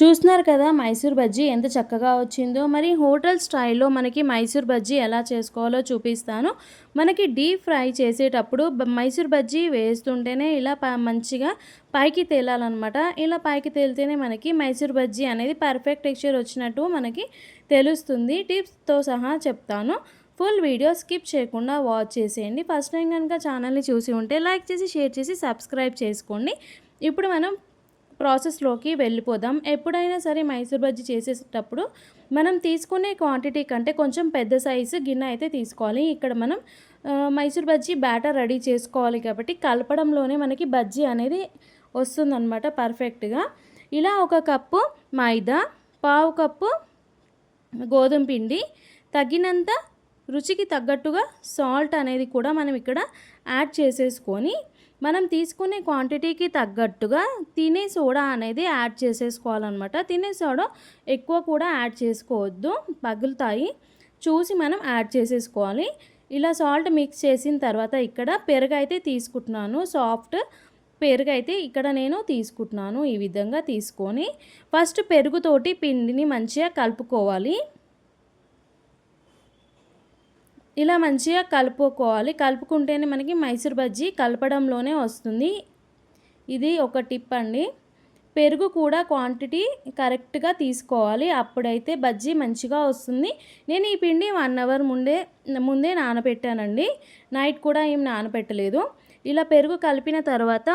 చూస్తున్నారు కదా మైసూర్ బజ్జీ ఎంత చక్కగా వచ్చిందో. మరి హోటల్ స్టైల్‌లో మనకి మైసూర్ బజ్జీ ఎలా చేసుకోవాలో చూపిస్తాను. మనకి డీప్ ఫ్రై చేసేటప్పుడు మైసూర్ బజ్జీ వేస్తుంటేనే ఇలా మంచిగా పైకి తేలాలనమాట. ఇలా పైకి తేలితేనే మనకి మైసూర్ బజ్జీ అనేది పర్ఫెక్ట్ టెక్స్చర్ వచ్చినట్టు మనకి తెలుస్తుంది. టిప్స్‌తో సహా చెప్తాను. ఫుల్ వీడియో స్కిప్ చేయకుండా వాచ్ చేసేయండి. ఫస్ట్ టైం కనుక ఛానల్‌ని చూసి ఉంటే లైక్ చేసి, షేర్ చేసి, సబ్స్క్రైబ్ చేసుకోండి. ఇప్పుడు మనం ప్రాసెస్లోకి వెళ్ళిపోదాం. ఎప్పుడైనా సరే మైసూర్ బజ్జీ చేసేటప్పుడు మనం తీసుకునే క్వాంటిటీ కంటే కొంచెం పెద్ద సైజు గిన్నె అయితే తీసుకోవాలి. ఇక్కడ మనం మైసూర్ బజ్జీ బ్యాటర్ రెడీ చేసుకోవాలి కాబట్టి కలపడంలోనే మనకి బజ్జీ అనేది వస్తుందన్నమాట పర్ఫెక్ట్గా. ఇలా 1 కప్పు మైదా, పావు కప్పు గోధుమ పిండి, తగినంత రుచికి తగ్గట్టుగా సాల్ట్ అనేది కూడా మనం ఇక్కడ యాడ్ చేసేసుకొని మనం తీసుకునే క్వాంటిటీకి తగ్గట్టుగా తినే సోడా అనేది యాడ్ చేసేసుకోవాలన్నమాట. తినే సోడా ఎక్కువ కూడా యాడ్ చేసుకోవద్దు, పగులుతాయి. చూసి మనం యాడ్ చేసేసుకోవాలి. ఇలా సాల్ట్ మిక్స్ చేసిన తర్వాత ఇక్కడ పెరుగు అయితే తీసుకుంటున్నాను. సాఫ్ట్ పెరుగు అయితే ఇక్కడ నేను తీసుకుంటున్నాను. ఈ విధంగా తీసుకొని ఫస్ట్ పెరుగుతోటి పిండిని మంచిగా కలుపుకోవాలి. ఇలా మంచిగా కలుపుకోవాలి. కలుపుకుంటేనే మనకి మైసూర్ బజ్జీ కలపడంలోనే వస్తుంది. ఇది ఒక టిప్ అండి. పెరుగు కూడా క్వాంటిటీ కరెక్ట్గా తీసుకోవాలి. అప్పుడైతే బజ్జీ మంచిగా వస్తుంది. నేను ఈ పిండి 1 అవర్ ముందే నానబెట్టానండి. నైట్ కూడా ఏం నానబెట్టలేదు. ఇలా పెరుగు కలిపిన తర్వాత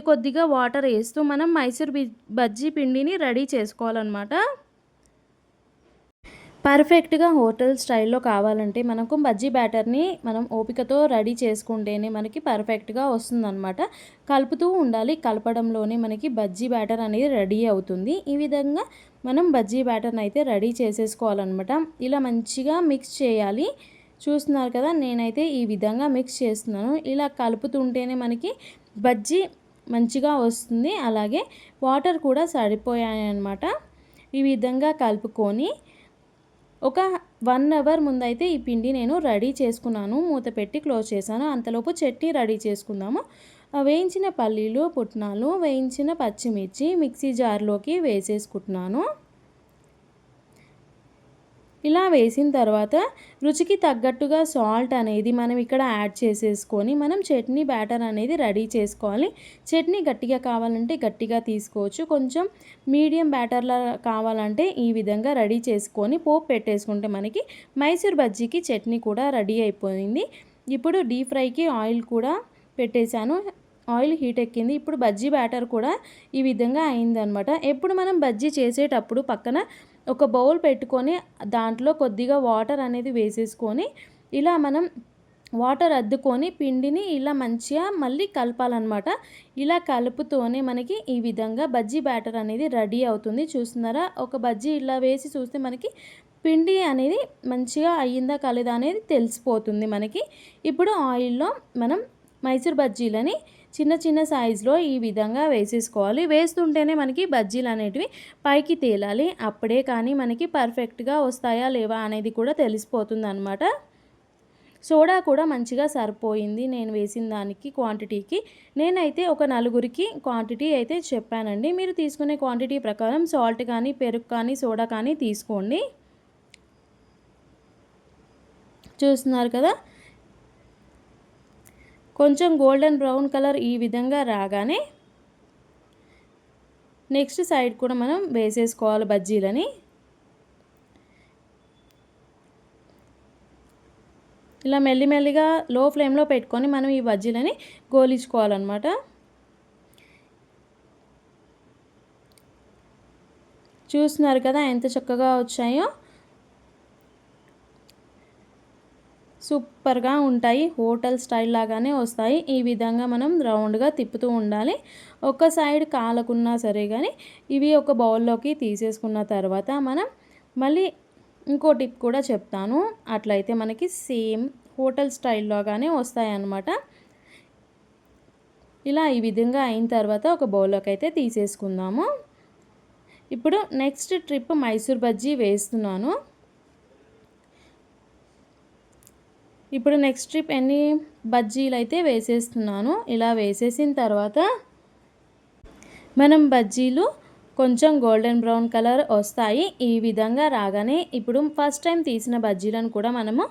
కొద్దిగా వాటర్ వేస్తూ మనం మైసూర్ బజ్జీ పిండిని రెడీ చేసుకోవాలన్నమాట. పర్ఫెక్ట్గా హోటల్ స్టైల్లో కావాలంటే మనకు బజ్జీ బ్యాటర్ని మనం ఓపికతో రెడీ చేసుకుంటేనే మనకి పర్ఫెక్ట్గా వస్తుందన్నమాట. కలుపుతూ ఉండాలి. కలపడంలోనే మనకి బజ్జీ బ్యాటర్ అనేది రెడీ అవుతుంది. ఈ విధంగా మనం బజ్జీ బ్యాటర్ని అయితే రెడీ చేసేసుకోవాలన్నమాట. ఇలా మంచిగా మిక్స్ చేయాలి. చూస్తున్నారు కదా, నేనైతే ఈ విధంగా మిక్స్ చేస్తున్నాను. ఇలా కలుపుతుంటేనే మనకి బజ్జీ మంచిగా వస్తుంది. అలాగే వాటర్ కూడా సరిపోయాయన్నమాట. ఈ విధంగా కలుపుకొని ఒక 1 అవర్ ముందైతే ఈ పిండి నేను రెడీ చేసుకున్నాను. మూత పెట్టి క్లోజ్ చేశాను. అంతలోపు చట్నీ రెడీ చేసుకుందాము. వేయించిన పల్లీలు, పుట్నాలు, వేయించిన పచ్చిమిర్చి మిక్సీ జార్లోకి వేసేసుకుంటున్నాను. ఇలా వేసిన తర్వాత రుచికి తగ్గట్టుగా సాల్ట్ అనేది మనం ఇక్కడ యాడ్ చేసేసుకొని మనం చట్నీ బ్యాటర్ అనేది రెడీ చేసుకోవాలి. చట్నీ గట్టిగా కావాలంటే గట్టిగా తీసుకోవచ్చు. కొంచెం మీడియం బ్యాటర్లా కావాలంటే ఈ విధంగా రెడీ చేసుకొని పోపు పెట్టేసుకుంటే మనకి మైసూర్ బజ్జీకి చట్నీ కూడా రెడీ అయిపోయింది. ఇప్పుడు డీప్ ఫ్రైకి ఆయిల్ కూడా పెట్టేశాను. ఆయిల్ హీట్ ఎక్కింది. ఇప్పుడు బజ్జీ బ్యాటర్ కూడా ఈ విధంగా అయిందనమాట. ఎప్పుడు మనం బజ్జీ చేసేటప్పుడు పక్కన ఒక బౌల్ పెట్టుకొని దాంట్లో కొద్దిగా వాటర్ అనేది వేసేసుకొని ఇలా మనం వాటర్ అద్దుకొని పిండిని ఇలా మంచిగా మళ్ళీ కలపాలన్నమాట. ఇలా కలుపుతూనే మనకి ఈ విధంగా బజ్జీ బ్యాటర్ అనేది రెడీ అవుతుంది. చూస్తున్నారా, ఒక బజ్జీ ఇలా వేసి చూస్తే మనకి పిండి అనేది మంచిగా అయ్యిందా కాలేదా అనేది తెలిసిపోతుంది మనకి. ఇప్పుడు ఆయిల్లో మనం మైసూర్ బజ్జీలని చిన్న సైజులో ఈ విధంగా వేసేసుకోవాలి. వేస్తుంటేనే మనకి బజ్జీలు అనేటివి పైకి తేలాలి. అప్పుడే కానీ మనకి పర్ఫెక్ట్గా వస్తాయా లేవా అనేది కూడా తెలిసిపోతుంది అన్నమాట. సోడా కూడా మంచిగా సరిపోయింది నేను వేసిన దానికి క్వాంటిటీకి. నేనైతే ఒక 4గురికి క్వాంటిటీ అయితే చెప్పానండి. మీరు తీసుకునే క్వాంటిటీ ప్రకారం సాల్ట్ కానీ, పెరుగు కానీ, సోడా కానీ తీసుకోండి. చూస్తున్నారు కదా, కొంచెం గోల్డెన్ బ్రౌన్ కలర్ ఈ విధంగా రాగానే నెక్స్ట్ సైడ్ కూడా మనం వేసేసుకోవాలి బజ్జీలని. ఇలా మెల్లిమెల్లిగా లో ఫ్లేమ్లో పెట్టుకొని మనం ఈ బజ్జీలని గోలించుకోవాలన్నమాట. చూస్తున్నారు కదా ఎంత చక్కగా వచ్చాయో. సూపర్గా ఉంటాయి. హోటల్ స్టైల్ లాగానే వస్తాయి. ఈ విధంగా మనం రౌండ్గా తిప్పుతూ ఉండాలి. ఒక సైడ్ కాలకున్నా సరే కానీ ఇవి ఒక బౌల్లోకి తీసేసుకున్న తర్వాత మనం మళ్ళీ ఇంకో టిప్ కూడా చెప్తాను. అట్లయితే మనకి సేమ్ హోటల్ స్టైల్ లాగానే వస్తాయన్నమాట. ఇలా ఈ విధంగా అయిన తర్వాత ఒక బౌల్లోకి అయితే తీసేసుకుందాము. ఇప్పుడు నెక్స్ట్ ట్రిప్ మైసూర్ బజ్జీ వేస్తున్నాను. ఇప్పుడు నెక్స్ట్ ట్రిప్ ఎన్ని బజ్జీలు అయితే వేసేస్తున్నాను. ఇలా వేసేసిన తర్వాత మనం బజ్జీలు కొంచెం గోల్డెన్ బ్రౌన్ కలర్ వస్తాయి. ఈ విధంగా రాగానే ఇప్పుడు ఫస్ట్ టైం తీసిన బజ్జీలను కూడా మనము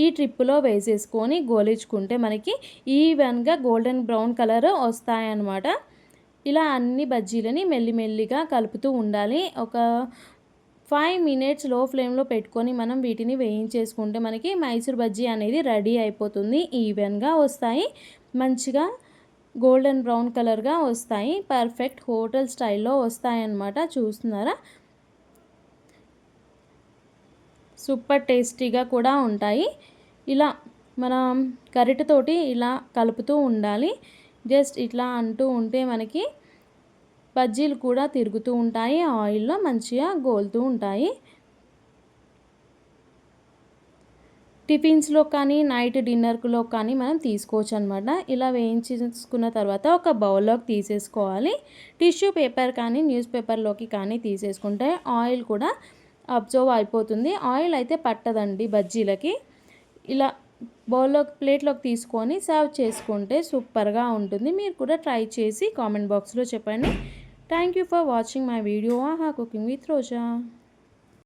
ఈ ట్రిప్పులో వేసేసుకొని గోలించుకుంటే మనకి ఈవెన్గా గోల్డెన్ బ్రౌన్ కలర్ వస్తాయన్నమాట. ఇలా అన్ని బజ్జీలని మెల్లిమెల్లిగా కలుపుతూ ఉండాలి. ఒక 5 మినిట్స్ లో ఫ్లేమ్లో పెట్టుకొని మనం వీటిని వేయించేసుకుంటే మనకి మైసూర్ బజ్జీ అనేది రెడీ అయిపోతుంది. ఈవెన్గా వస్తాయి, మంచిగా గోల్డెన్ బ్రౌన్ కలర్గా వస్తాయి. పర్ఫెక్ట్ హోటల్ స్టైల్లో వస్తాయన్నమాట. చూస్తున్నారా, సూపర్ టేస్టీగా కూడా ఉంటాయి. ఇలా మనం గరిటెతోటి ఇలా కలుపుతూ ఉండాలి. జస్ట్ ఇట్లా అంటూ ఉంటే మనకి బజ్జీలు కూడా తిరుగుతూ ఉంటాయి, ఆయిల్లో మంచిగా గోలుతూ ఉంటాయి. టిఫిన్స్లో కానీ నైట్ డిన్నర్లో కానీ మనం తీసుకోవచ్చు అనమాట. ఇలా వేయించుకున్న తర్వాత ఒక బౌల్లోకి తీసేసుకోవాలి. టిష్యూ పేపర్ కానీ న్యూస్ పేపర్లోకి కానీ తీసేసుకుంటే ఆయిల్ కూడా అబ్జర్వ్ అయిపోతుంది. ఆయిల్ అయితే పట్టదండి బజ్జీలకి. ఇలా బౌల్లోకి ప్లేట్లోకి తీసుకొని సర్వ్ చేసుకుంటే సూపర్గా ఉంటుంది. మీరు కూడా ట్రై చేసి కామెంట్ బాక్స్లో చెప్పండి. Thank you for watching my video ఆహా కుకింగ్ విత్ రోజా.